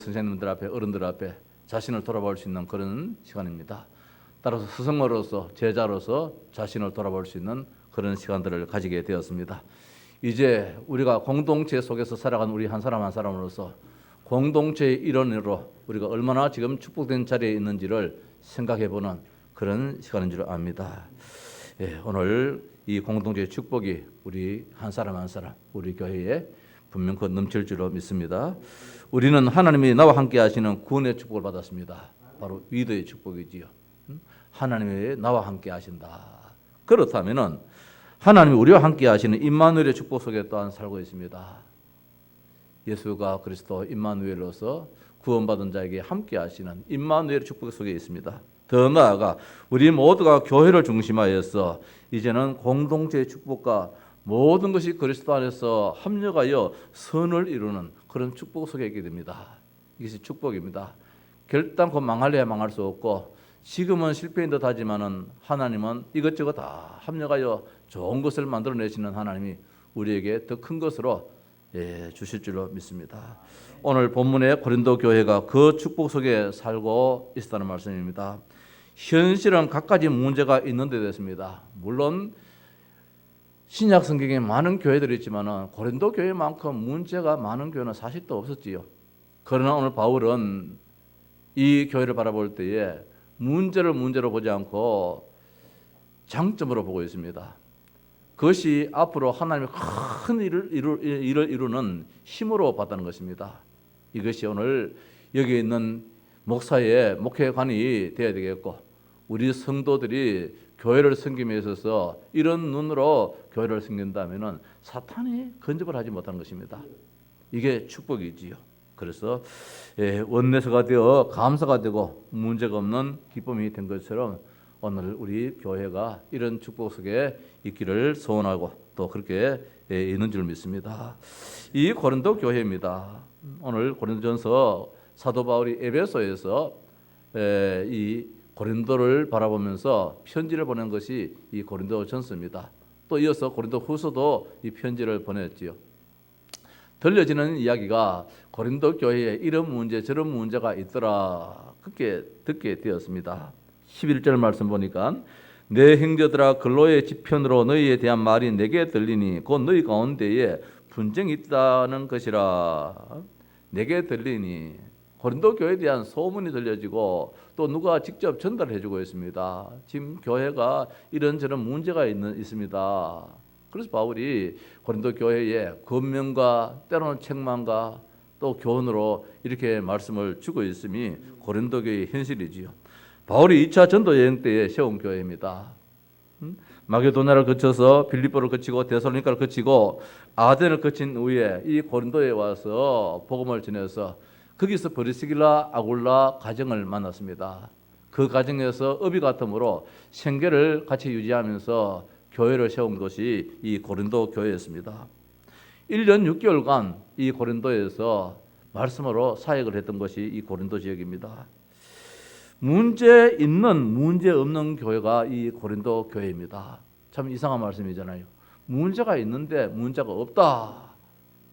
선생님들 앞에, 어른들 앞에 자신을 돌아볼 수 있는 그런 시간입니다. 따라서 스승으로서, 제자로서 자신을 돌아볼 수 있는 그런 시간들을 가지게 되었습니다. 이제 우리가 공동체 속에서 살아가는 우리 한 사람 한 사람으로서 공동체의 일원으로 우리가 얼마나 지금 축복된 자리에 있는지를 생각해보는 그런 시간인 줄 압니다. 오늘 이 공동체의 축복이 우리 한 사람 한 사람, 우리 교회에 분명히 넘칠 줄로 믿습니다. 우리는 하나님이 나와 함께 하시는 구원의 축복을 받았습니다. 바로 위도의 축복이지요. 하나님이 나와 함께 하신다. 그렇다면은 하나님이 우리와 함께 하시는 임마누엘의 축복 속에 또한 살고 있습니다. 예수가 그리스도 임마누엘로서 구원받은 자에게 함께 하시는 임마누엘의 축복 속에 있습니다. 더 나아가 우리 모두가 교회를 중심하여서 이제는 공동체의 축복과 모든 것이 그리스도 안에서 합력하여 선을 이루는 그런 축복 속에 있게 됩니다. 이것이 축복입니다. 결단코 망할래야 망할 수 없고 지금은 실패인 듯 하지만은 하나님은 이것저것 다 합력하여 좋은 것을 만들어내시는 하나님이 우리에게 더 큰 것으로 주실 줄로 믿습니다. 오늘 본문의 고린도 교회가 그 축복 속에 살고 있다는 말씀입니다. 현실은 갖가지 문제가 있는 데 됐습니다. 물론 신약 성경에 많은 교회들이 있지만 고린도 교회만큼 문제가 많은 교회는 사실 또 없었지요. 그러나 오늘 바울은 이 교회를 바라볼 때에 문제를 문제로 보지 않고 장점으로 보고 있습니다. 그것이 앞으로 하나님의 큰 일을 이루는 힘으로 봤다는 것입니다. 이것이 오늘 여기 있는 목사의 목회관이 되어야 되겠고 우리 성도들이 교회를 섬김에 있어서 이런 눈으로 교회를 섬긴다면 사탄이 근접을 하지 못하는 것입니다. 이게 축복이지요. 그래서 원내서가 되어 감사가 되고 문제가 없는 기쁨이 된 것처럼 오늘 우리 교회가 이런 축복 속에 있기를 소원하고 또 그렇게 있는 줄 믿습니다. 이 고린도 교회입니다. 오늘 고린도전서 사도 바울이 에베소에서 이 고린도를 바라보면서 편지를 보낸 것이 이 고린도전서입니다. 또 이어서 고린도후서도 이 편지를 보냈지요. 들려지는 이야기가 고린도 교회에 이런 문제 저런 문제가 있더라 그렇게 듣게 되었습니다. 11절 말씀 보니까 내 형제들아 근로의 지편으로 너희에 대한 말이 내게 들리니 곧 너희 가운데에 분쟁이 있다는 것이라. 내게 들리니 고린도 교회에 대한 소문이 들려지고 또 누가 직접 전달해 주고 있습니다. 지금 교회가 이런저런 문제가 있습니다. 그래서 바울이 고린도 교회에 권면과 때로는 책망과 또 교훈으로 이렇게 말씀을 주고 있음이 고린도 교회의 현실이지요. 바울이 2차 전도 여행 때에 세운 교회입니다. 마게도냐를 거쳐서 빌립보를 거치고 데살로니가를 거치고 아덴을 거친 후에 이 고린도에 와서 복음을 전해서 거기서 브리스길라 아굴라 가정을 만났습니다. 그 가정에서 업이 같으므로 생계를 같이 유지하면서 교회를 세운 것이 이 고린도 교회였습니다. 1년 6개월간 이 고린도에서 말씀으로 사역을 했던 것이 이 고린도 지역입니다. 문제 있는 문제 없는 교회가 이 고린도 교회입니다. 참 이상한 말씀이잖아요. 문제가 있는데 문제가 없다.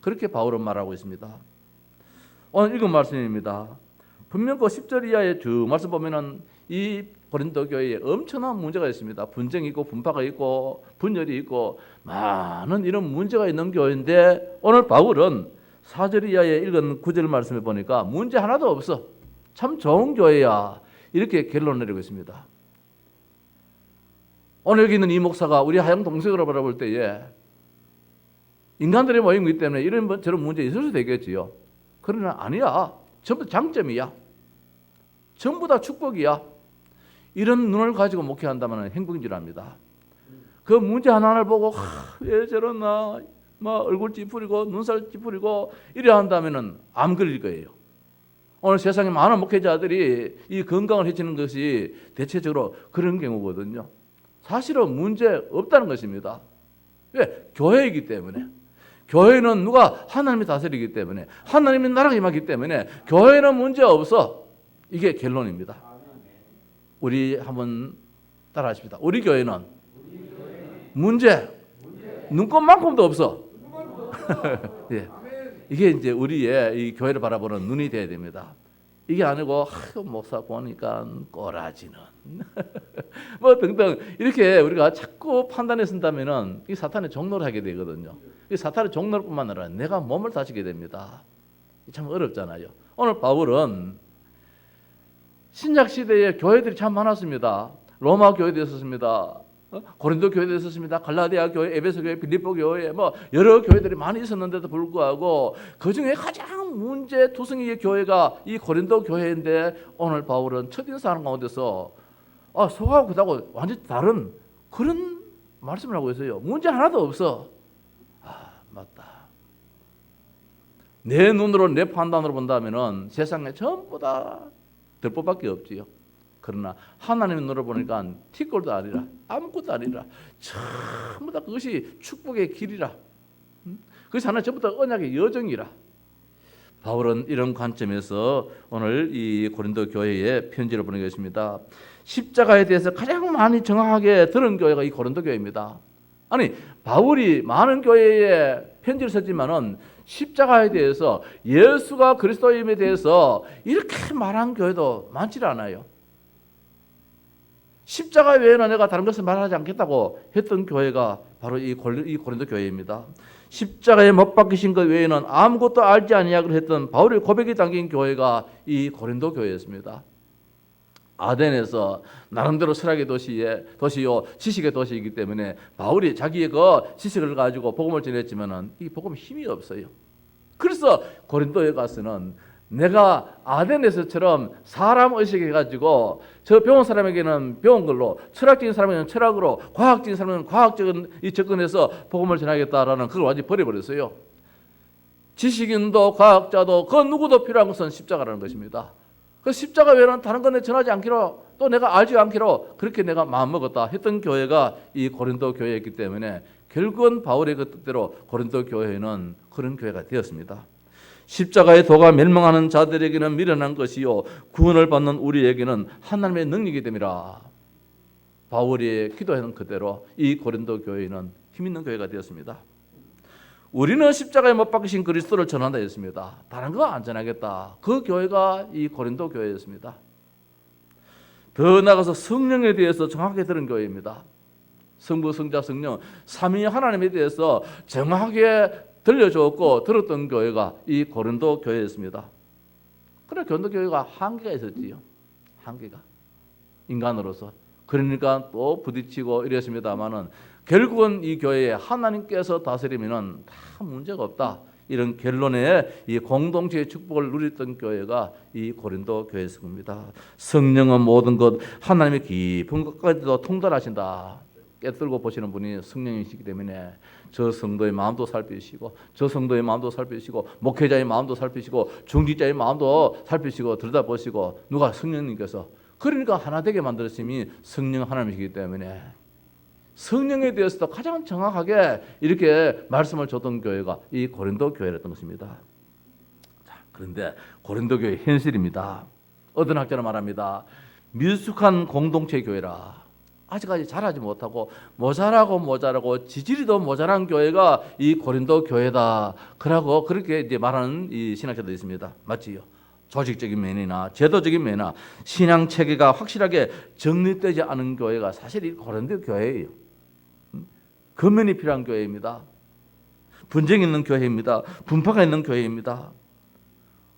그렇게 바울은 말하고 있습니다. 오늘 읽은 말씀입니다. 분명 그 10절 이하의 주 말씀 보면은 이 고린도 교회에 엄청난 문제가 있습니다. 분쟁이 있고 분파가 있고 분열이 있고 많은 이런 문제가 있는 교회인데 오늘 바울은 4절 이하에 읽은 9절 말씀을 보니까 문제 하나도 없어. 참 좋은 교회야. 이렇게 결론을 내리고 있습니다. 오늘 여기 있는 이 목사가 우리 하영 동생으로 바라볼 때에 인간들의 모임이기 때문에 이런 저런 문제 있을 수도 있겠지요. 그러나 아니야. 전부 장점이야. 전부 다 축복이야. 이런 눈을 가지고 목회한다면 행복인 줄 압니다. 그 문제 하나를 보고 왜 저러나 막 얼굴 찌푸리고 눈살 찌푸리고 이래 한다면 암 걸릴 거예요. 오늘 세상에 많은 목회자들이 이 건강을 해치는 것이 대체적으로 그런 경우거든요. 사실은 문제 없다는 것입니다. 왜? 교회이기 때문에. 교회는 누가? 하나님이 다스리기 때문에. 하나님이 나라가 임하기 때문에 교회는 문제 없어. 이게 결론입니다. 우리 한번 따라 하십시다. 우리 교회는 문제 눈꼽만큼도 없어. 예. 이게 이제 우리의 이 교회를 바라보는 눈이 돼야 됩니다. 이게 아니고 목사 보니까 꼬라지는 뭐 등등 이렇게 우리가 자꾸 판단해 쓴다면은 이 사탄의 종로를 하게 되거든요. 이 사탄의 종로뿐만 아니라 내가 몸을 다치게 됩니다. 참 어렵잖아요. 오늘 바울은 신약 시대에 교회들이 참 많았습니다. 로마 교회도 있었습니다. 고린도 교회도 있었습니다. 갈라디아 교회, 에베소 교회, 빌립보 교회, 뭐 여러 교회들이 많이 있었는데도 불구하고 그 중에 가장 문제투성이의 교회가 이 고린도 교회인데 오늘 바울은 첫인상 가운데서 속하고 그다고 완전히 다른 그런 말씀을 하고 있어요. 문제 하나도 없어. 맞다. 내 눈으로 내 판단으로 본다면은 세상에 전부 다 들보밖에 없지요. 그러나 하나님의 눈으로 보니까 티끌도 아니라 아무것도 아니라 전부 다 그것이 축복의 길이라. 그것이 하나 전부 다 언약의 여정이라. 바울은 이런 관점에서 오늘 이 고린도 교회에 편지를 보내겠습니다. 십자가에 대해서 가장 많이 정확하게 들은 교회가 이 고린도 교회입니다. 아니 바울이 많은 교회에 편지를 썼지만은 십자가에 대해서 예수가 그리스도임에 대해서 이렇게 말한 교회도 많지 않아요. 십자가 외에는 내가 다른 것을 말하지 않겠다고 했던 교회가 바로 이 고린도 교회입니다. 십자가에 못 박히신 것 외에는 아무것도 알지 아니하기로 했던 바울의 고백이 담긴 교회가 이 고린도 교회였습니다. 아덴에서 나름대로 철학의 도시요 지식의 도시이기 때문에 바울이 자기의 그 지식을 가지고 복음을 전했지만은 이 복음에 힘이 없어요. 그래서 고린도에 가서는 내가 아덴에서처럼 사람 의식해 가지고 저 배운 사람에게는 배운 걸로, 철학적인 사람에게는 철학으로, 과학적인 사람에게는 과학적인 이 접근해서 복음을 전하겠다라는 그걸 완전히 버려버렸어요. 지식인도 과학자도 그 누구도 필요한 것은 십자가라는 것입니다. 그 십자가 외에는 다른 건 전하지 않기로, 또 내가 알지 않기로 그렇게 내가 마음먹었다 했던 교회가 이 고린도 교회였기 때문에 결국은 바울의 그 뜻대로 고린도 교회는 그런 교회가 되었습니다. 십자가의 도가 멸망하는 자들에게는 미련한 것이요 구원을 받는 우리에게는 하나님의 능력이 됨이라. 바울이 기도하는 그대로 이 고린도 교회는 힘있는 교회가 되었습니다. 우리는 십자가에 못 박히신 그리스도를 전한다 했습니다. 다른 거 안 전하겠다. 그 교회가 이 고린도 교회였습니다. 더 나아가서 성령에 대해서 정확하게 들은 교회입니다. 성부, 성자, 성령 삼위 하나님에 대해서 정확하게 들려줬고 들었던 교회가 이 고린도 교회였습니다. 그러나 고린도 교회가 한계가 있었지요. 한계가 인간으로서. 그러니까 또 부딪히고 이랬습니다마는 결국은 이 교회에 하나님께서 다스리면은 다 문제가 없다. 이런 결론에 이 공동체의 축복을 누렸던 교회가 이 고린도 교회였습니다. 성령은 모든 것 하나님의 깊은 것까지도 통달하신다. 깨뜨리고 보시는 분이 성령이시기 때문에 저 성도의 마음도 살피시고 저 성도의 마음도 살피시고 목회자의 마음도 살피시고 중직자의 마음도 살피시고 들여다보시고 누가 성령님께서 그러니까 하나 되게 만들었음이 성령 하나님이시기 때문에 성령에 대해서도 가장 정확하게 이렇게 말씀을 줬던 교회가 이 고린도 교회였던 것입니다. 자, 그런데 고린도 교회 현실입니다. 어떤 학자는 말합니다. 미숙한 공동체 교회라. 아직까지 잘하지 못하고 모자라고 지지리도 모자란 교회가 이 고린도 교회다. 그러고 그렇게 이제 말하는 이 신학자도 있습니다. 맞지요? 조직적인 면이나 제도적인 면이나 신앙 체계가 확실하게 정립되지 않은 교회가 사실 이 고린도 교회예요. 근면이 필요한 교회입니다. 분쟁이 있는 교회입니다. 분파가 있는 교회입니다.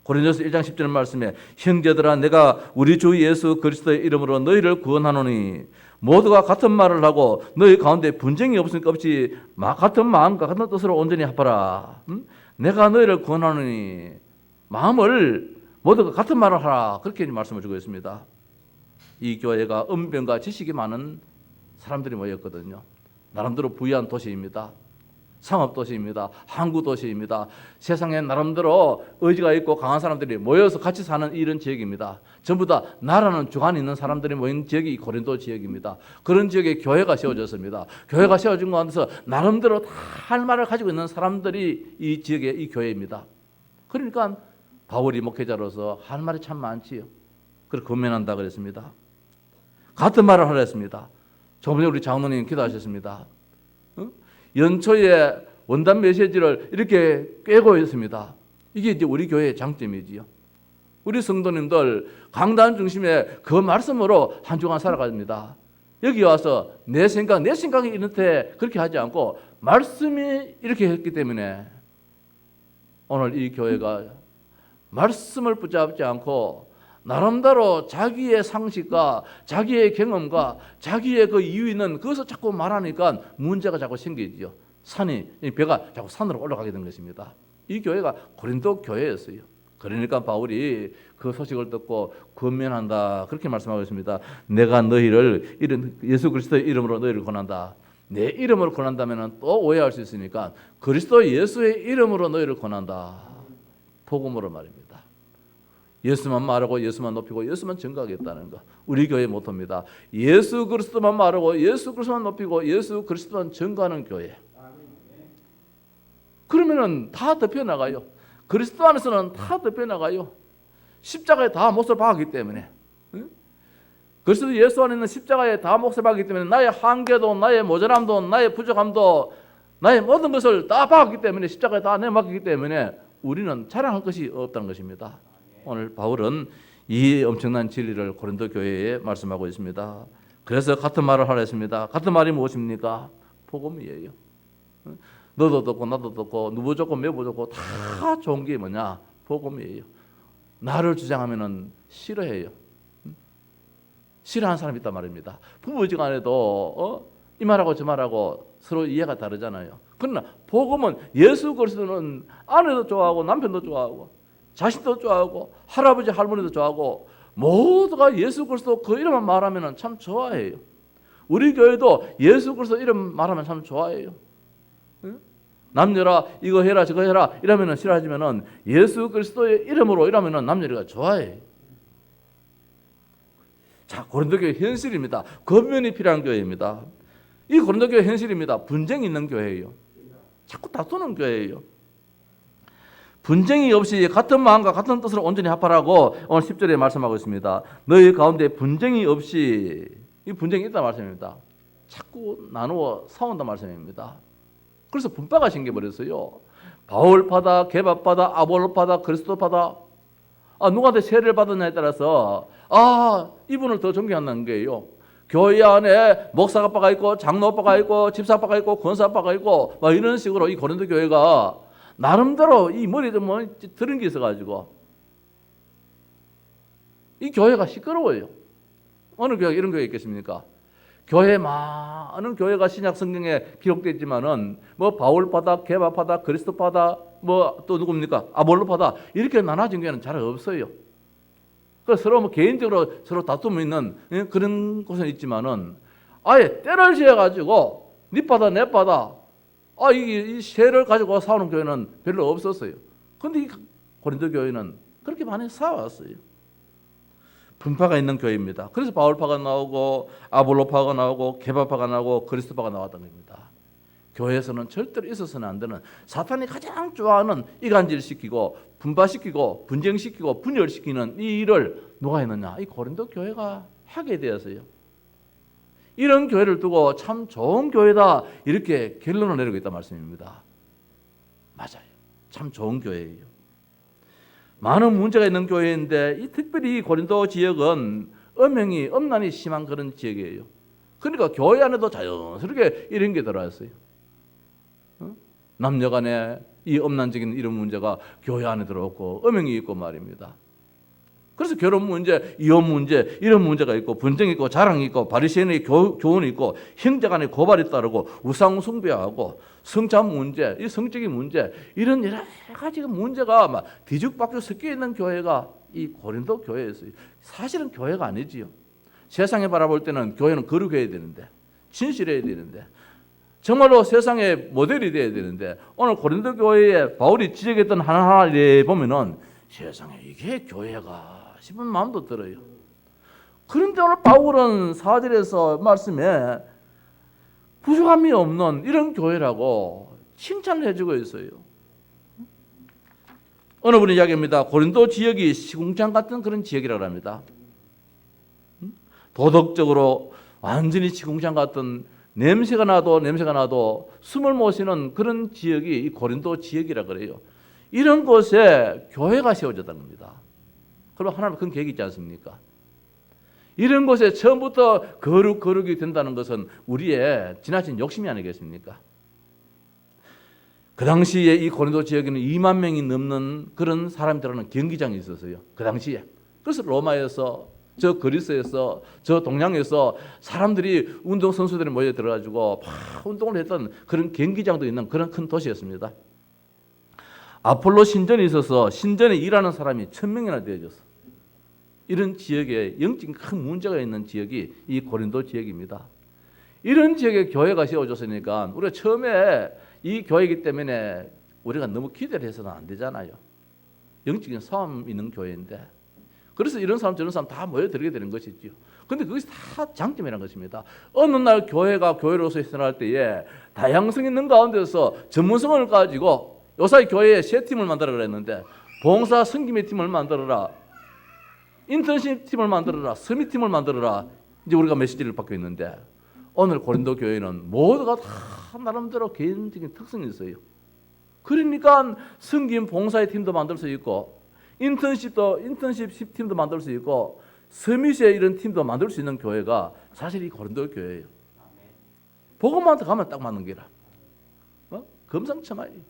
고린도서 1장 10절 말씀에 형제들아 내가 우리 주 예수 그리스도의 이름으로 너희를 구원하노니 모두가 같은 말을 하고 너희 가운데 분쟁이 없으니까 없이 같은 마음과 같은 뜻으로 온전히 합하라. 내가 너희를 구원하노니 마음을 모두가 같은 말을 하라. 그렇게 말씀을 주고 있습니다. 이 교회가 은변과 지식이 많은 사람들이 모였거든요. 나름대로 부유한 도시입니다. 상업도시입니다. 항구도시입니다. 세상에 나름대로 의지가 있고 강한 사람들이 모여서 같이 사는 이런 지역입니다. 전부 다 나라는 주관이 있는 사람들이 모인 지역이 고린도 지역입니다. 그런 지역에 교회가 세워졌습니다. 교회가 세워진 가운데서 나름대로 다 할 말을 가지고 있는 사람들이 이 지역의 이 교회입니다. 그러니까 바울이 목회자로서 할 말이 참 많지요. 그걸 권면한다 그랬습니다. 같은 말을 하라 했습니다. 저번에 우리 장로님 기도하셨습니다. 연초에 원단 메시지를 이렇게 꿰고 있습니다. 이게 이제 우리 교회의 장점이지요. 우리 성도님들 강단 중심에 그 말씀으로 한 주간 살아갑니다. 여기 와서 내 생각이 이렇게 그렇게 하지 않고 말씀이 이렇게 했기 때문에 오늘 이 교회가 말씀을 붙잡지 않고 나름대로 자기의 상식과 자기의 경험과 자기의 그 이유 있는 그것을 자꾸 말하니까 문제가 자꾸 생기지요. 배가 자꾸 산으로 올라가게 된 것입니다. 이 교회가 고린도 교회였어요. 그러니까 바울이 그 소식을 듣고 권면한다 그렇게 말씀하고 있습니다. 내가 너희를 예수 그리스도의 이름으로 너희를 권한다. 내 이름으로 권한다면 또 오해할 수 있으니까 그리스도 예수의 이름으로 너희를 권한다. 복음으로 말입니다. 예수만 말하고 예수만 높이고 예수만 증거하겠다는 거. 우리 교회의 모토입니다. 예수 그리스도만 말하고 예수 그리스도만 높이고 예수 그리스도만 증거하는 교회. 그러면은 다 덮여나가요. 그리스도 안에서는 다 덮여나가요. 십자가에 다 몫을 박았기 때문에. 그리스도 예수 안에 있는 십자가에 다 몫을 박았기 때문에 나의 한계도 나의 모자람도 나의 부족함도 나의 모든 것을 다 박았기 때문에 십자가에 다 내맡기기 때문에 우리는 자랑할 것이 없다는 것입니다. 오늘 바울은 이 엄청난 진리를 고린도 교회에 말씀하고 있습니다. 그래서 같은 말을 하려 했습니다. 같은 말이 무엇입니까? 복음이에요. 너도 듣고 나도 듣고 누구 좋고 매부 좋고 다 좋은 게 뭐냐? 복음이에요. 나를 주장하면은 싫어해요. 싫어하는 사람이 있단 말입니다. 부부지간에도 이 말하고 저 말하고 서로 이해가 다르잖아요. 그러나 복음은 예수 그리스도는 아내도 좋아하고 남편도 좋아하고 자식도 좋아하고 할아버지 할머니도 좋아하고 모두가 예수 그리스도 그 이름만 말하면 참 좋아해요. 우리 교회도 예수 그리스도 이름 말하면 참 좋아해요. 남녀라 이거 해라 저거 해라 이러면은 싫어하지만은 예수 그리스도의 이름으로 이러면은 남녀가 좋아해. 자, 고린도 교회 현실입니다. 권면이 필요한 교회입니다. 이 고린도 교회 현실입니다. 분쟁이 있는 교회예요. 자꾸 다투는 교회예요. 분쟁이 없이 같은 마음과 같은 뜻으로 온전히 합하라고 오늘 10절에 말씀하고 있습니다. 너희 가운데 분쟁이 없이 이 분쟁이 있다 말씀입니다. 자꾸 나누어 싸운다 말씀입니다. 그래서 분파가 생겨버렸어요. 바울파다, 게바파다, 아볼로파다, 그리스도파다. 누구한테 세례를 받았냐에 따라서 이분을 더 존경한다는 거예요. 교회 안에 목사아빠가 있고 장로아빠가 있고 집사아빠가 있고 권사아빠가 있고 막 이런 식으로 이 고린도 교회가 나름대로 이 머리에 뭐 들은 게 있어가지고 이 교회가 시끄러워요. 어느 교회가 이런 교회가 있겠습니까? 교회 많은 교회가 신약 성경에 기록되어 있지만은 뭐 바울파다, 게바파다, 그리스도파다, 뭐 또 누굽니까? 아볼로파다 이렇게 나눠진 교회는 잘 없어요. 그래서 서로 뭐 개인적으로 서로 다툼이 있는 그런 곳은 있지만은 아예 때를 지어가지고 네 파다 내 파다 이 세를 가지고 싸우는 교회는 별로 없었어요. 그런데 이 고린도 교회는 그렇게 많이 싸웠어요. 분파가 있는 교회입니다. 그래서 바울파가 나오고 아볼로파가 나오고 게바파가 나오고 그리스도파가 나왔던 겁니다. 교회에서는 절대로 있어서는 안 되는 사탄이 가장 좋아하는 이간질시키고 분파시키고 분쟁시키고 분열시키는 이 일을 누가 했느냐? 이 고린도 교회가 하게 되었어요. 이런 교회를 두고 참 좋은 교회다 이렇게 결론을 내리고 있단 말씀입니다. 맞아요. 참 좋은 교회예요. 많은 문제가 있는 교회인데 특별히 이 고린도 지역은 음란이 심한 그런 지역이에요. 그러니까 교회 안에도 자연스럽게 이런 게 들어왔어요. 남녀간에 이 음란적인 이런 문제가 교회 안에 들어왔고 음행이 있고 말입니다. 그래서 결혼 문제, 이혼 문제 이런 문제가 있고 분쟁이 있고 자랑이 있고 바리새인의 교훈이 있고 형제간의 고발이 따르고 우상 숭배하고 성찬 문제, 이 성적인 문제 이런 여러 가지 문제가 막 뒤죽박죽 섞여 있는 교회가 이 고린도 교회였어요. 사실은 교회가 아니지요. 세상에 바라볼 때는 교회는 거룩해야 되는데 진실해야 되는데 정말로 세상의 모델이 돼야 되는데 오늘 고린도 교회에 바울이 지적했던 하나하나를 보면은 세상에 이게 교회가 싶은 마음도 들어요. 그런데 오늘 바울은 4절에서 말씀에 부족함이 없는 이런 교회라고 칭찬을 해주고 있어요. 어느 분이 이야기합니다. 고린도 지역이 시궁창 같은 그런 지역이라고 합니다. 도덕적으로 완전히 시궁창 같은 냄새가 나도 숨을 못 쉬는 그런 지역이 이 고린도 지역이라 그래요. 이런 곳에 교회가 세워졌다는 겁니다. 그럼 하나님 그런 계획이 있지 않습니까? 이런 곳에 처음부터 거룩이 된다는 것은 우리의 지나친 욕심이 아니겠습니까? 그 당시에 이 고린도 지역에는 2만 명이 넘는 그런 사람들하는 경기장이 있었어요. 그 당시에. 그래서 로마에서, 저 그리스에서, 저 동양에서 사람들이 운동선수들이 모여 들어가지고 막 운동을 했던 그런 경기장도 있는 그런 큰 도시였습니다. 아폴로 신전이 있어서 신전에 일하는 사람이 1000명이나 되어졌어. 이런 지역에 영적인 큰 문제가 있는 지역이 이 고린도 지역입니다. 이런 지역에 교회가 세워졌으니까 우리가 처음에 이 교회이기 때문에 우리가 너무 기대를 해서는 안 되잖아요. 영적인 싸움 있는 교회인데, 그래서 이런 사람 저런 사람 다 모여들게 되는 것이지요. 그런데 그것이 다 장점이라는 것입니다. 어느 날 교회가 교회로서 일어날 때에 다양성 있는 가운데서 전문성을 가지고 요사이 교회에 세 팀을 만들어라 그랬는데, 봉사 섬김의 팀을 만들어라, 인턴십 팀을 만들어라, 서밋팀을 만들어라, 이제 우리가 메시지를 받고 있는데, 오늘 고린도 교회는 모두가 다 나름대로 개인적인 특성이 있어요. 그러니까 섬김 봉사의 팀도 만들 수 있고, 인턴십 팀도 만들 수 있고, 서밋의 이런 팀도 만들 수 있는 교회가 사실 이 고린도 교회예요. 복음만 더 가면 딱 맞는 게라. 금상첨화예요.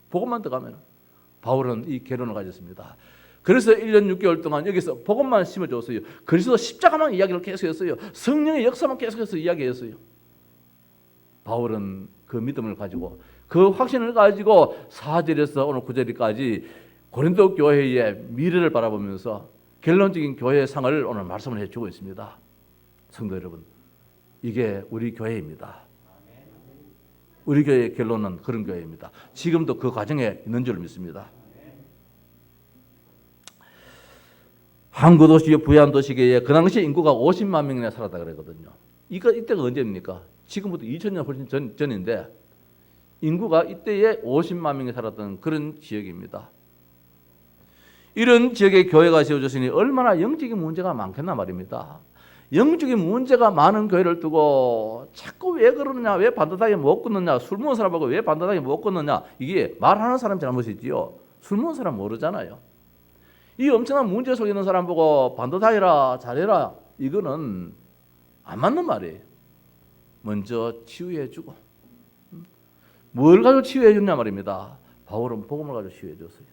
복음만 더 가면. 바울은 이 결론을 가졌습니다. 그래서 1년 6개월 동안 여기서 복음만 심어줬어요. 그리스도 십자가만 이야기를 계속했어요. 성령의 역사만 계속해서 이야기했어요. 바울은 그 믿음을 가지고, 그 확신을 가지고 4절에서 오늘 9절까지 고린도 교회의 미래를 바라보면서 결론적인 교회의 상을 오늘 말씀을 해주고 있습니다. 성도 여러분, 이게 우리 교회입니다. 우리 교회의 결론은 그런 교회입니다. 지금도 그 과정에 있는 줄 믿습니다. 항구 도시, 부양 도시계에 그 당시 인구가 50만 명이나 살았다 그러거든요. 이때가 언제입니까? 지금부터 2000년 훨씬 전인데 인구가 이때에 50만 명이 살았던 그런 지역입니다. 이런 지역에 교회가 세워졌으니 얼마나 영적인 문제가 많겠나 말입니다. 영적인 문제가 많은 교회를 두고 자꾸 왜 그러느냐, 왜 반듯하게 못 끊느냐, 술 먹은 사람하고 왜 반듯하게 못 끊느냐, 이게 말하는 사람 잘못이지요. 술 먹은 사람 모르잖아요. 이 엄청난 문제 속에 있는 사람 보고 반듯하게라, 잘해라, 이거는 안 맞는 말이에요. 먼저 치유해주고, 뭘 가지고 치유해줬냐 말입니다. 바울은 복음을 가지고 치유해줬어요.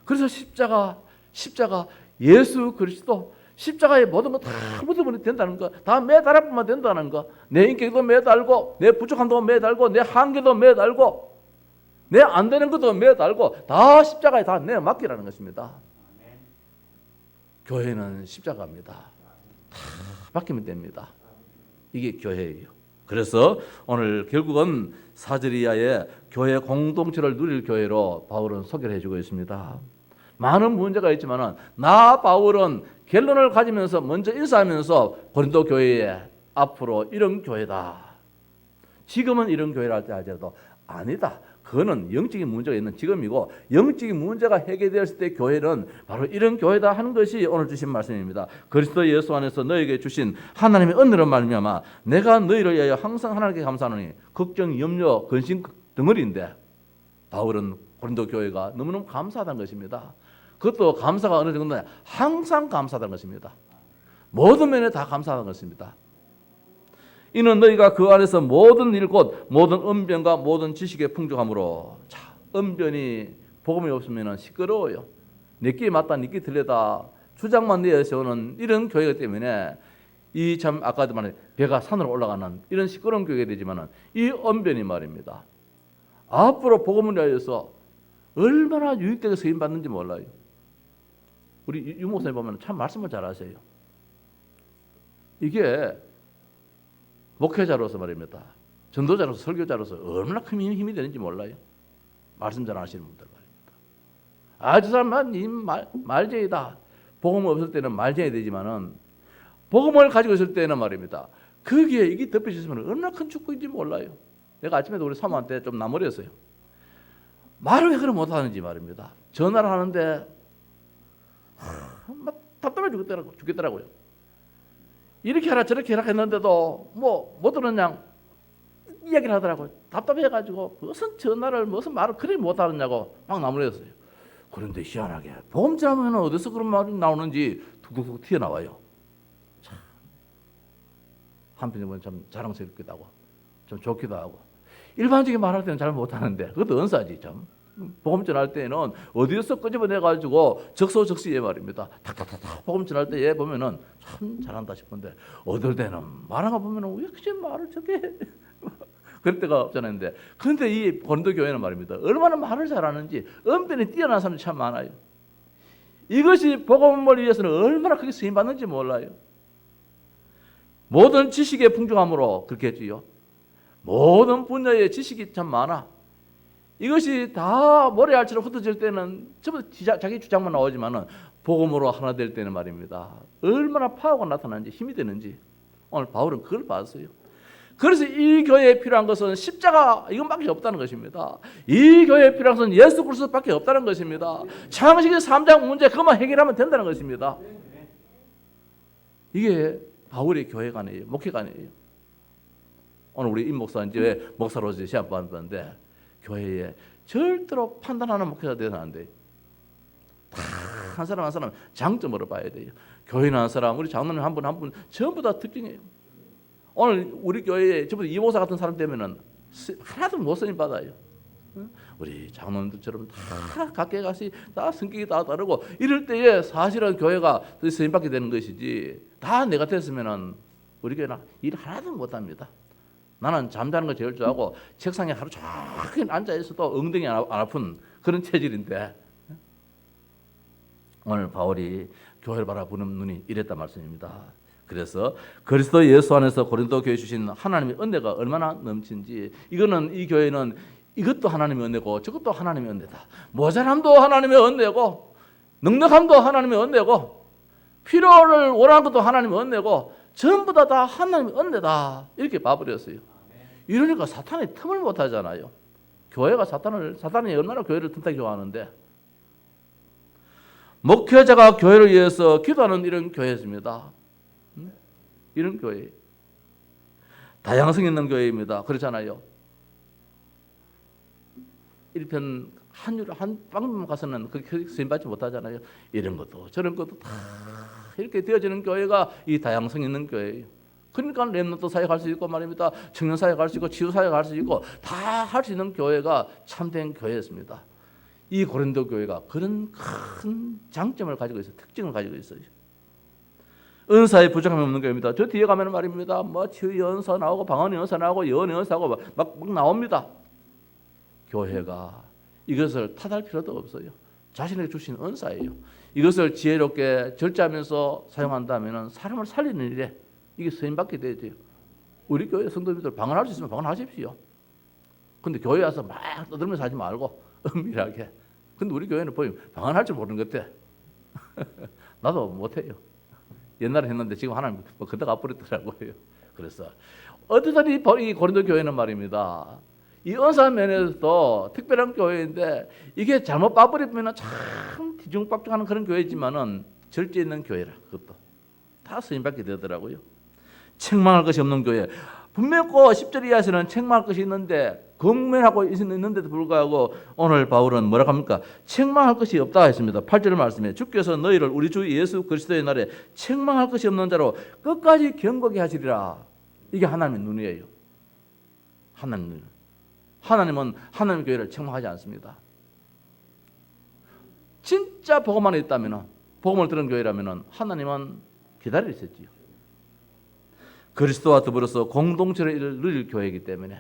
그래서 십자가 예수 그리스도, 십자가에 모든 거 다 묻어버리면 된다는 거, 다 매달아보면 된다는 거, 내 인격도 매달고, 내 부족함도 매달고, 내 한계도 매달고, 내 안 되는 것도 매달고, 다 십자가에 다 내 맡기라는 것입니다. 교회는 십자가입니다. 다 맡기면 됩니다. 이게 교회예요. 그래서 오늘 결국은 사드리아의 교회 공동체를 누릴 교회로 바울은 소개를 해주고 있습니다. 많은 문제가 있지만 나 바울은 결론을 가지면서 먼저 인사하면서 고린도 교회에 앞으로 이런 교회다. 지금은 이런 교회라 할지라도 아니다. 그거는 영적인 문제가 있는 지금이고, 영적인 문제가 해결되었을 때 교회는 바로 이런 교회다 하는 것이 오늘 주신 말씀입니다. 그리스도 예수 안에서 너에게 주신 하나님의 은혜로 말미암아 내가 너희를 위하여 항상 하나님께 감사하노니, 걱정, 염려, 근심 덩어리인데 바울은 고린도 교회가 너무너무 감사하다는 것입니다. 그것도 감사가 어느 정도냐, 항상 감사하다는 것입니다. 모든 면에 다 감사하다는 것입니다. 이는 너희가 그 안에서 모든 일 곧 모든 언변과 모든 지식의 풍족함으로. 자, 언변이 복음이 없으면 시끄러워요. 내끼 맞다 내끼 틀리다 주장만 내세우는 이런 교회이기 때문에 이 참 아까도 말한 배가 산으로 올라가는 이런 시끄러운 교회가 되지만, 이 언변이 말입니다. 앞으로 복음을 위하여서 얼마나 유익되게 쓰임 받는지 몰라요. 우리 유 목사님 보면 참 말씀을 잘하세요. 이게 목회자로서 말입니다. 전도자로서 설교자로서 얼마나 큰 힘이 되는지 몰라요. 말씀 잘하시는 분들 말입니다. 아, 저 사람은 말쟁이다. 복음 없을 때는 말쟁이 되지만은 복음을 가지고 있을 때는 말입니다. 거기에 이게 덮여있으면 얼마나 큰 축복인지 몰라요. 내가 아침에도 우리 사모한테 좀 나무랬어요. 말을 왜 그렇게 못하는지 말입니다. 전화를 하는데 답답해 죽겠더라고요. 이렇게 하라 저렇게 하라 했는데도 못 들었냐 이야기를 하더라고요. 답답해가지고 무슨 전화를 무슨 말을 그리 못하느냐고 막 나무랬어요. 그런데 희한하게 복음 전하면 어디서 그런 말이 나오는지 툭툭툭 튀어나와요. 참 한편으로는 참 자랑스럽기도 하고 좀 좋기도 하고. 일반적인 말할 때는 잘 못하는데 그것도 은사지 참. 복음 전할 때는 어디서 끄집어내 가지고 적소적시에 말입니다. 탁탁탁탁 복음 전할 때 보면은 참 잘한다 싶은데 어떨 때는 말하가 보면은 왜 그렇게 말을 저렇게 해? 그럴 때가 없잖아요. 그런데 이 고린도 교회는 말입니다. 얼마나 말을 잘하는지 언변이 뛰어난 사람이 참 많아요. 이것이 복음을 위해서는 얼마나 크게 쓰임 받는지 몰라요. 모든 지식의 풍족함으로 그렇게 했지요. 모든 분야의 지식이 참 많아. 이것이 다 모래알처럼 흩어질 때는 전부 자기 주장만 나오지만은 복음으로 하나 될 때는 말입니다. 얼마나 파워가 나타나는지 힘이 되는지 오늘 바울은 그걸 봤어요. 그래서 이 교회에 필요한 것은 십자가 이것밖에 없다는 것입니다. 이 교회에 필요한 것은 예수 그리스도밖에 없다는 것입니다. 창세기 3장 문제 그것만 해결하면 된다는 것입니다. 이게 바울의 교회관이에요. 목회관이에요. 오늘 우리 임 목사 이제 목사로서 시험 받았는데 교회에 절대로 판단하는 목회가 되어서는 안 돼요. 다 한 사람 한 사람 장점으로 봐야 돼요. 교회는 한 사람, 우리 장로님 한 분 한 분 전부 다 특징이에요. 오늘 우리 교회에 전부 이보사 같은 사람 되면은 하나도 못 쓰임 받아요. 우리 장로님들처럼 다 각계각시 다 성격이 다 다르고 이럴 때에 사실은 교회가 쓰임 받게 되는 것이지 다 내 같았으면은 우리 교회는 일 하나도 못 합니다. 나는 잠자는 거 제일 좋아하고 책상에 하루 종일 앉아 있어도 엉덩이 안 아픈 그런 체질인데 오늘 바울이 교회를 바라보는 눈이 이랬단 말씀입니다. 그래서 그리스도 예수 안에서 고린도 교회에 주신 하나님의 은혜가 얼마나 넘친지 이거는 이 교회는 이것도 하나님의 은혜고 저것도 하나님의 은혜다. 모자람도 하나님의 은혜고 능력함도 하나님의 은혜고 필요를 원하는 것도 하나님의 은혜고 전부 다 하나님의 은혜다 이렇게 봐버렸어요. 이러니까 사탄이 틈을 못 하잖아요. 교회가 사탄이 얼마나 교회를 틈타기 좋아하는데 목회자가 교회를 위해서 기도하는 이런 교회입니다. 이런 교회 다양성 있는 교회입니다. 그렇잖아요. 1편 한 방만 가서는 그렇게 쓰임받지 못하잖아요. 이런 것도 저런 것도 다 이렇게 되어지는 교회가 이 다양성 있는 교회예요. 그러니까 렘넌트 사역에 갈 수 있고 말입니다. 청년 사역에 갈 수 있고 치유 사역에 갈 수 있고 다 할 수 있는 교회가 참된 교회였습니다. 이 고린도 교회가 그런 큰 장점을 가지고 있어요. 특징을 가지고 있어요. 은사에 부족함이 없는 교회입니다. 저 뒤에 가면 말입니다. 뭐 치유 연사 나오고 방언 연사 나오고 예언 연사하고 막 나옵니다. 교회가 이것을 탓할 필요도 없어요. 자신에게 주신 은사예요. 이것을 지혜롭게 절제하면서 사용한다면 사람을 살리는 일에 이게 쓰임받게 되죠. 우리 교회 성도님들 방언할 수 있으면 방언하십시오. 근데 교회 와서 막 떠들면서 하지 말고 은밀하게. 근데 우리 교회는 보면 방언할 줄 모르는 것 같아. 나도 못해요. 옛날에 했는데 지금 하나님 뭐 그때가 앞버렸더라고요. 그래서 어쨌든 이 고린도 교회는 말입니다. 이 은사 면에서도 특별한 교회인데 이게 잘못 봐버리면 참 뒤중박중하는 그런 교회지만은 절제 있는 교회라. 그것도 다 쓰임받게 되더라고요. 책망할 것이 없는 교회. 분명 10절 이하에서는 책망할 것이 있는데 공면하고 있는데도 불구하고 오늘 바울은 뭐라고 합니까? 책망할 것이 없다 했습니다. 8절 말씀에 주께서 너희를 우리 주 예수 그리스도의 날에 책망할 것이 없는 자로 끝까지 경고케 하시리라. 이게 하나님의 눈이에요. 하나님 눈. 하나님은 하나님의 교회를 책망하지 않습니다. 진짜 복음 안에 있다면 복음을 들은 교회라면 하나님은 기다릴 수 있지요. 그리스도와 더불어서 공동체를 누릴 교회이기 때문에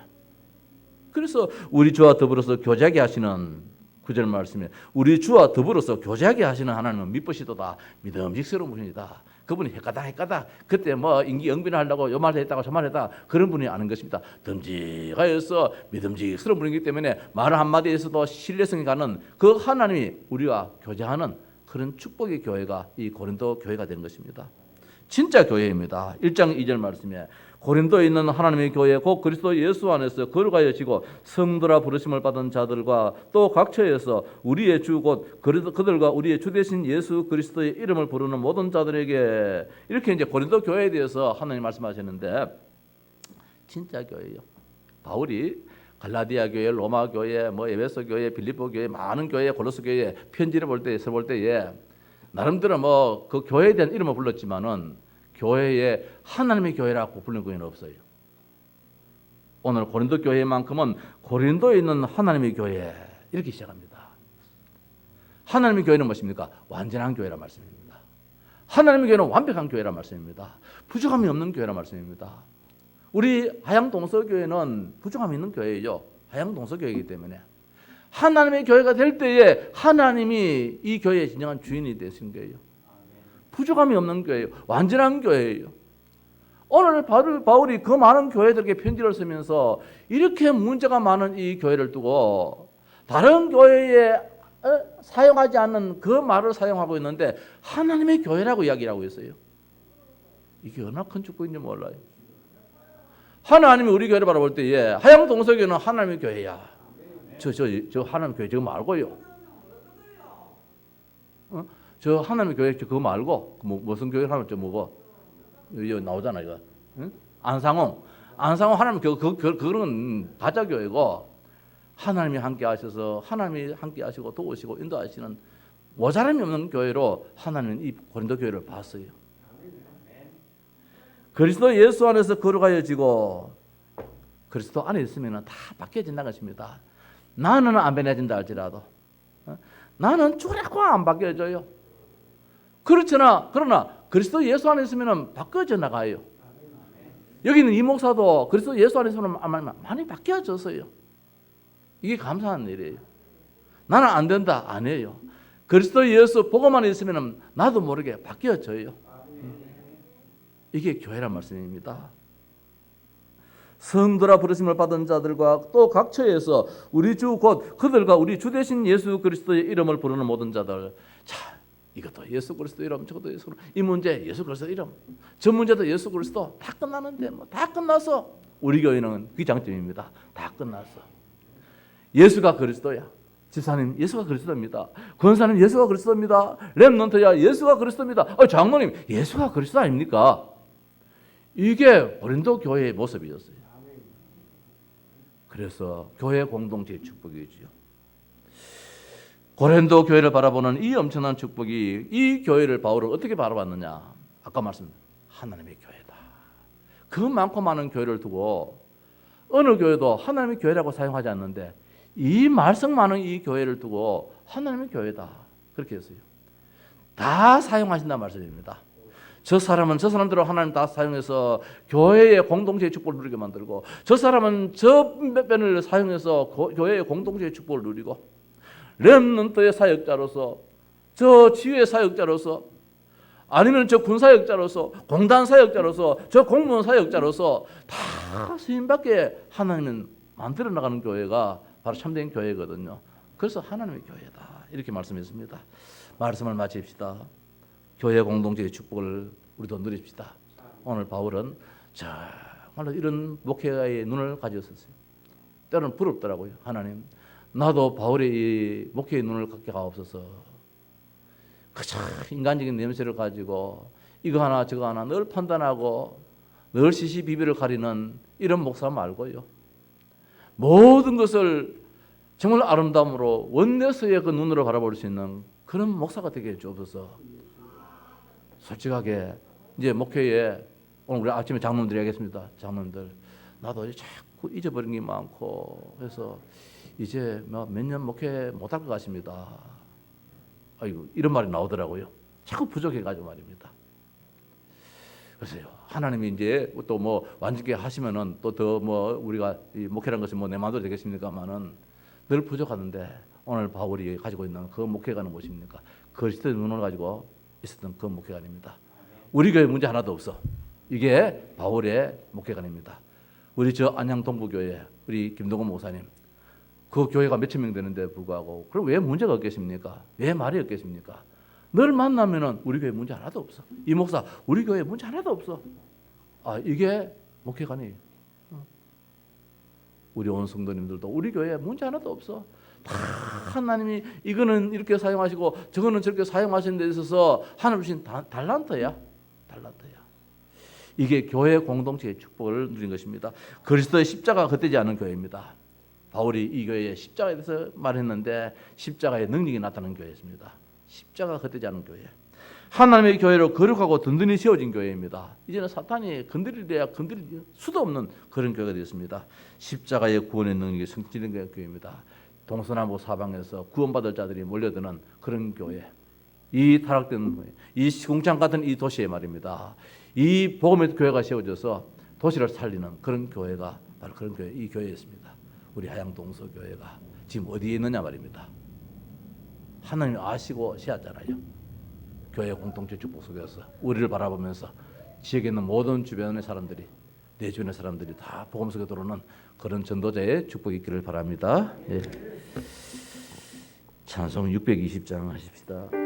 그래서 우리 주와 더불어서 교제하게 하시는 9절 말씀에 우리 주와 더불어서 교제하게 하시는 하나님은 미쁘시도다 믿음직스러운 분이다. 그분이 헷가닥 그때 뭐 인기 영변을 하려고 요 말을 했다고 저 말을 했다 그런 분이 아닌 것입니다. 듬직하여서 믿음직스러운 분이기 때문에 말 한마디에서도 신뢰성이 가는 그 하나님이 우리와 교제하는 그런 축복의 교회가 이 고린도 교회가 된 것입니다. 진짜 교회입니다. 1장 2절 말씀에 고린도에 있는 하나님의 교회 곧 그리스도 예수 안에서 거룩하여 지고 성도라 부르심을 받은 자들과 또 각처에서 우리의 주 곧 그들과 우리의 주 되신 예수 그리스도의 이름을 부르는 모든 자들에게 이렇게 이제 고린도 교회에 대해서 하나님 말씀하셨는데 진짜 교회예요. 바울이 갈라디아 교회, 로마 교회, 뭐 에베소 교회, 빌립보 교회, 많은 교회, 골로새 교회 편지를 볼 때, 볼 때에 나름대로 뭐 그 교회에 대한 이름을 불렀지만은 교회에 하나님의 교회라고 부르는 교회는 없어요. 오늘 고린도 교회만큼은 고린도에 있는 하나님의 교회 이렇게 시작합니다. 하나님의 교회는 무엇입니까? 완전한 교회란 말씀입니다. 하나님의 교회는 완벽한 교회란 말씀입니다. 부족함이 없는 교회란 말씀입니다. 우리 하양동서교회는 부족함이 있는 교회예요. 하양동서교회이기 때문에 하나님의 교회가 될 때에 하나님이 이 교회의 진정한 주인이 되신 거예요. 부족함이 없는 교회예요. 완전한 교회예요. 오늘 바울이 그 많은 교회들에게 편지를 쓰면서 이렇게 문제가 많은 이 교회를 두고 다른 교회에 사용하지 않는 그 말을 사용하고 있는데 하나님의 교회라고 이야기를 하고 있어요. 이게 얼마나 큰 축복인지 몰라요. 하나님이 우리 교회를 바라볼 때에 하양동서교회는 하나님의 교회야. 저 하나님의 교회 저거 말고요. 저 하나님의 교회 그거 말고 무슨 교회 하면 저 뭐고 여기 나오잖아 이거. 응? 안상홍 하나님 교회 그거는 가짜 교회고 하나님이 함께 하셔서 하나님이 함께 하시고 도우시고 인도하시는 모자람이 없는 교회로 하나님은 이 고린도 교회를 봤어요. 그리스도 예수 안에서 거룩하여지고 그리스도 안에 있으면 다 바뀌어진다는 것입니다. 나는 안 변해진다 할지라도 나는 죽으라고 안 바뀌어져요. 그렇잖아. 그러나 그리스도 예수 안에 있으면 바뀌어져 나가요. 여기는 이 목사도 그리스도 예수 안에 있으면 많이 바뀌어졌어요. 이게 감사한 일이에요. 나는 안 된다 안 해요. 그리스도 예수 복음만 있으면 나도 모르게 바뀌어져요. 이게 교회란 말씀입니다. 성도라 부르심을 받은 자들과 또 각 처에서 우리 주 곧 그들과 우리 주 되신 예수 그리스도의 이름을 부르는 모든 자들. 자, 이것도 예수 그리스도 이름, 저것도 예수 그리스도 이 문제 예수 그리스도 이름, 저 문제도 예수 그리스도. 다 끝나는데 뭐 다 끝났어. 우리 교회는 그 장점입니다. 다 끝났어. 예수가 그리스도야. 집사님 예수가 그리스도입니다. 권사님 예수가 그리스도입니다. 렘넌트야 예수가 그리스도입니다. 장로님 예수가 그리스도 아닙니까? 이게 고린도 교회의 모습이었어요. 그래서 교회 공동체의 축복이지요. 고린도 교회를 바라보는 이 엄청난 축복이 이 교회를 바울은 어떻게 바라봤느냐? 아까 말씀드린 하나님의 교회다. 그 많고 많은 교회를 두고 어느 교회도 하나님의 교회라고 사용하지 않는데 이 말씀 많은 이 교회를 두고 하나님의 교회다. 그렇게 했어요. 다 사용하신다는 말씀입니다. 저 사람은 저 사람대로 하나님 다 사용해서 교회의 공동체의 축복을 누리게 만들고 저 사람은 저 면을 사용해서 교회의 공동체의 축복을 누리고 렘넌트의 사역자로서 저 지휘의 사역자로서 아니면 저 군사역자로서 공단 사역자로서 저 공무원 사역자로서 다 쓰임받게 하나님은 만들어 나가는 교회가 바로 참된 교회거든요. 그래서 하나님의 교회다 이렇게 말씀했습니다. 말씀을 마칩시다. 교회 공동체의 축복을 우리도 누립시다. 오늘 바울은 정말로 이런 목회의 눈을 가졌었어요. 때로는 부럽더라고요. 하나님 나도 바울의 이 목회의 눈을 갖게 하옵소서. 그저 인간적인 냄새를 가지고 이거 하나 저거 하나 늘 판단하고 늘 시시비비를 가리는 이런 목사 말고요. 모든 것을 정말 아름다움으로 원내서의 그 눈으로 바라볼 수 있는 그런 목사가 되게 해주옵소서. 솔직하게 이제 목회에 오늘 우리 아침에 장로님들 얘기했습니다. 장로님들 나도 자꾸 잊어버린 게 많고 해서 이제 몇 년 목회 못할 것 같습니다. 아이고 이런 말이 나오더라고요. 자꾸 부족해가지고 말입니다. 그래서요 하나님이 이제 또 뭐 완전히 하시면은 또 더 뭐 우리가 이 목회라는 것이 뭐 내 마음대로 되겠습니까만은 늘 부족하는데 오늘 바울이 가지고 있는 그 목회가는 무엇입니까? 그리스도의 눈을 가지고 있었던 그 목회관입니다. 우리 교회 문제 하나도 없어. 이게 바울의 목회관입니다. 우리 저 안양 동부교회 우리 김동건 목사님 그 교회가 몇천 명 되는데 불구하고 그럼 왜 문제가 없겠습니까? 왜 말이 없겠습니까? 늘 만나면은 우리 교회 문제 하나도 없어. 이 목사 우리 교회 문제 하나도 없어. 이게 목회관이에요. 우리 온 성도님들도 우리 교회에 문제 하나도 없어. 다 하나님이 이거는 이렇게 사용하시고 저거는 저렇게 사용하시는 데 있어서 하나님 주신 달란트야. 이게 교회 공동체의 축복을 누린 것입니다. 그리스도의 십자가가 겉되지 않은 교회입니다. 바울이 이 교회에 십자가에 대해서 말했는데 십자가의 능력이 나타나는 교회였습니다. 십자가가 헛되지 않은 교회. 하나님의 교회로 거룩하고 든든히 세워진 교회입니다. 이제는 사탄이 건드릴 수도 없는 그런 교회가 되었습니다. 십자가의 구원의 능력이 성취된 교회입니다. 동서남북 사방에서 구원받을 자들이 몰려드는 그런 교회. 이 타락된 교회, 이 시궁창 같은 이 도시에 말입니다. 이 복음의 교회가 세워져서 도시를 살리는 그런 교회가 바로 그런 교회, 이 교회였습니다. 우리 하양동서교회가 지금 어디에 있느냐 말입니다. 하나님 아시고 세웠잖아요. 교회 공동체 축복 속에서 우리를 바라보면서 지역에 있는 모든 주변의 사람들이, 내 주변의 사람들이 다 복음 속에 들어오는 그런 전도자의 축복이 있기를 바랍니다. 예. 찬송 620장 하십시다.